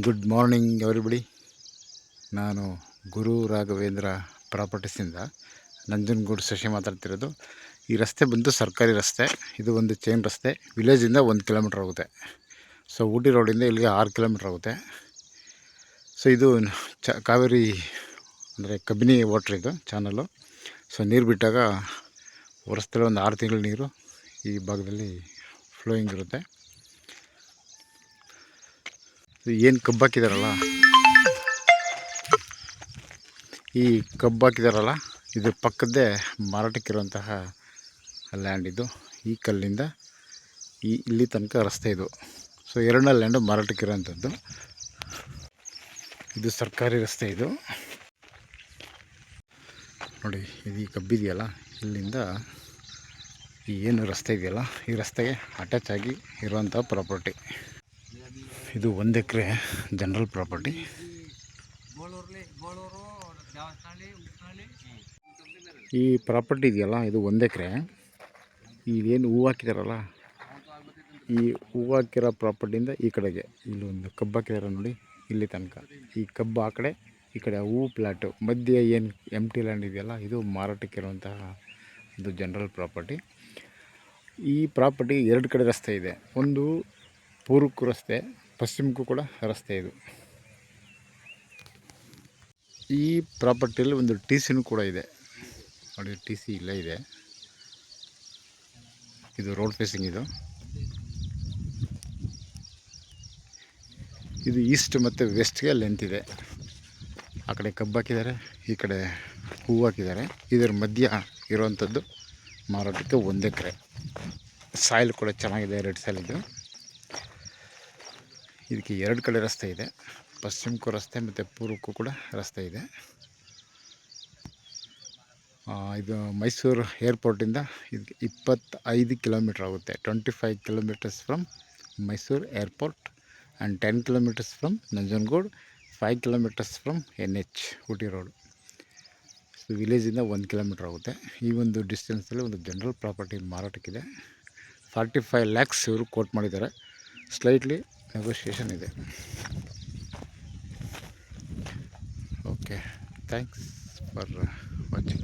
Good morning everybody. ನಾನು ಗುರು ರಾಘವೇಂದ್ರ ಪ್ರಾಪರ್ಟೀಸಿಂದ ನಂಜನಗೂಡು ಶಶಿ ಮಾತಾಡ್ತಿರೋದು. ಈ ರಸ್ತೆ ಬಂದು ಸರ್ಕಾರಿ ರಸ್ತೆ. ಇದು ಒಂದು ಚೈನ್ ರಸ್ತೆ. ವಿಲೇಜಿಂದ 1 ಕಿಲೋಮೀಟ್ರ್ ಆಗುತ್ತೆ. ಸೊ ಊಟಿ ರೋಡಿಂದ ಇಲ್ಲಿಗೆ 6 ಕಿಲೋಮೀಟ್ರ್ ಆಗುತ್ತೆ. ಸೊ ಇದು ಕಾವೇರಿ ಅಂದರೆ ಕಬಿನಿ ವಾಟ್ರ್ ಇದು ಚಾನಲ್ಲು. ಸೊ ನೀರು ಬಿಟ್ಟಾಗ ವರ್ಷದಲ್ಲಿ ಒಂದು 6 ತಿಂಗಳು ನೀರು ಈ ಭಾಗದಲ್ಲಿ ಫ್ಲೋಯಿಂಗ್ ಇರುತ್ತೆ. ಏನು ಕಬ್ಬು ಹಾಕಿದಾರಲ್ಲ, ಈ ಕಬ್ಬು ಹಾಕಿದಾರಲ್ಲ ಇದ್ರ ಪಕ್ಕದ್ದೇ ಮಾರಾಟಕ್ಕಿರುವಂತಹ ಲ್ಯಾಂಡ್ ಇದು. ಈ ಕಲ್ಲಿಂದ ಇಲ್ಲಿ ತನಕ ರಸ್ತೆ ಇದು. ಸೊ ಎರಡನೇ ಲ್ಯಾಂಡು ಮಾರಾಟಕ್ಕಿರೋಂಥದ್ದು. ಇದು ಸರ್ಕಾರಿ ರಸ್ತೆ ಇದು ನೋಡಿ. ಇದು ಈ ಕಬ್ಬಿದೆಯಲ್ಲ, ಇಲ್ಲಿಂದ ಈ ಏನು ರಸ್ತೆ ಇದೆಯಲ್ಲ, ಈ ರಸ್ತೆಗೆ ಅಟ್ಯಾಚ್ ಆಗಿ ಇರುವಂಥ ಪ್ರಾಪರ್ಟಿ ಇದು. 1 ಎಕರೆ ಜನರಲ್ ಪ್ರಾಪರ್ಟಿ. ಈ ಪ್ರಾಪರ್ಟಿ ಇದೆಯಲ್ಲ, ಇದು 1 ಎಕರೆ. ಇದೇನು ಹೂವು ಹಾಕಿದಾರಲ್ಲ, ಈ ಹೂವು ಹಾಕಿರೋ ಪ್ರಾಪರ್ಟಿಯಿಂದ ಈ ಕಡೆಗೆ ಇಲ್ಲೊಂದು ಕಬ್ಬು ಹಾಕಿದಾರೆ ನೋಡಿ, ಇಲ್ಲಿ ತನಕ. ಈ ಕಬ್ಬು ಆ ಕಡೆ, ಈ ಕಡೆ ಹೂವು ಪ್ಲ್ಯಾಟು ಮಧ್ಯೆ ಏನು ಎಂಟಿ ಲ್ಯಾಂಡ್ ಇದೆಯಲ್ಲ, ಇದು ಮಾರಾಟಕ್ಕಿರುವಂತಹ ಇದು ಜನರಲ್ ಪ್ರಾಪರ್ಟಿ. ಈ ಪ್ರಾಪರ್ಟಿ 2 ಕಡೆ ರಸ್ತೆ ಇದೆ. ಒಂದು ಪೂರ್ವಕ್ಕೂ ರಸ್ತೆ, ಪಶ್ಚಿಮಕ್ಕೂ ಕೂಡ ರಸ್ತೆ ಇದು. ಈ ಪ್ರಾಪರ್ಟಿಯಲ್ಲಿ ಒಂದು ಟಿ ಸಿನೂ ಕೂಡ ಇದೆ ನೋಡಿ. ಟಿ ಸಿ ಇಲ್ಲೇ ಇದೆ. ಇದು ರೋಡ್ ಫೇಸಿಂಗ್ ಇದು. ಇದು ಈಸ್ಟ್ ಮತ್ತು ವೆಸ್ಟ್ಗೆ ಲೆಂತ್ ಇದೆ. ಆ ಕಡೆ ಕಬ್ಬು ಹಾಕಿದ್ದಾರೆ, ಈ ಕಡೆ ಹೂವು ಹಾಕಿದ್ದಾರೆ. ಇದರ ಮಧ್ಯ ಇರುವಂಥದ್ದು ಮಾರಾಟಕ್ಕೆ 1 ಎಕರೆ. ಸಾಯಿಲ್ ಕೂಡ ಚೆನ್ನಾಗಿದೆ, ರೆಡ್ ಸಾಯಿಲ್ ಇದು. ಇದಕ್ಕೆ 2 ಕಡೆ ರಸ್ತೆ ಇದೆ. ಪಶ್ಚಿಮಕ್ಕೂ ರಸ್ತೆ ಮತ್ತು ಪೂರ್ವಕ್ಕೂ ಕೂಡ ರಸ್ತೆ ಇದೆ. ಇದು ಮೈಸೂರು ಏರ್ಪೋರ್ಟಿಂದ ಇದಕ್ಕೆ 25 ಕಿಲೋಮೀಟ್ರ್ ಆಗುತ್ತೆ. 25 kilometres from Mysuru airport and 10 kilometres from Nanjangud, 5 kilometres from NH Ooty road. So ವಿಲೇಜಿಂದ 1 ಕಿಲೋಮೀಟ್ರ್ ಆಗುತ್ತೆ. ಈ ಒಂದು ಡಿಸ್ಟೆನ್ಸಲ್ಲಿ ಒಂದು ಜನರಲ್ ಪ್ರಾಪರ್ಟಿ ಮಾರಾಟಕ್ಕಿದೆ. 45 lakhs ಇವರು ಕೋಟ್ ಮಾಡಿದ್ದಾರೆ. ಸ್ಲೈಟ್ಲಿ ನೆಗೋಷಿಯೇಷನ್ ಇದೆ. Okay, thanks for watching.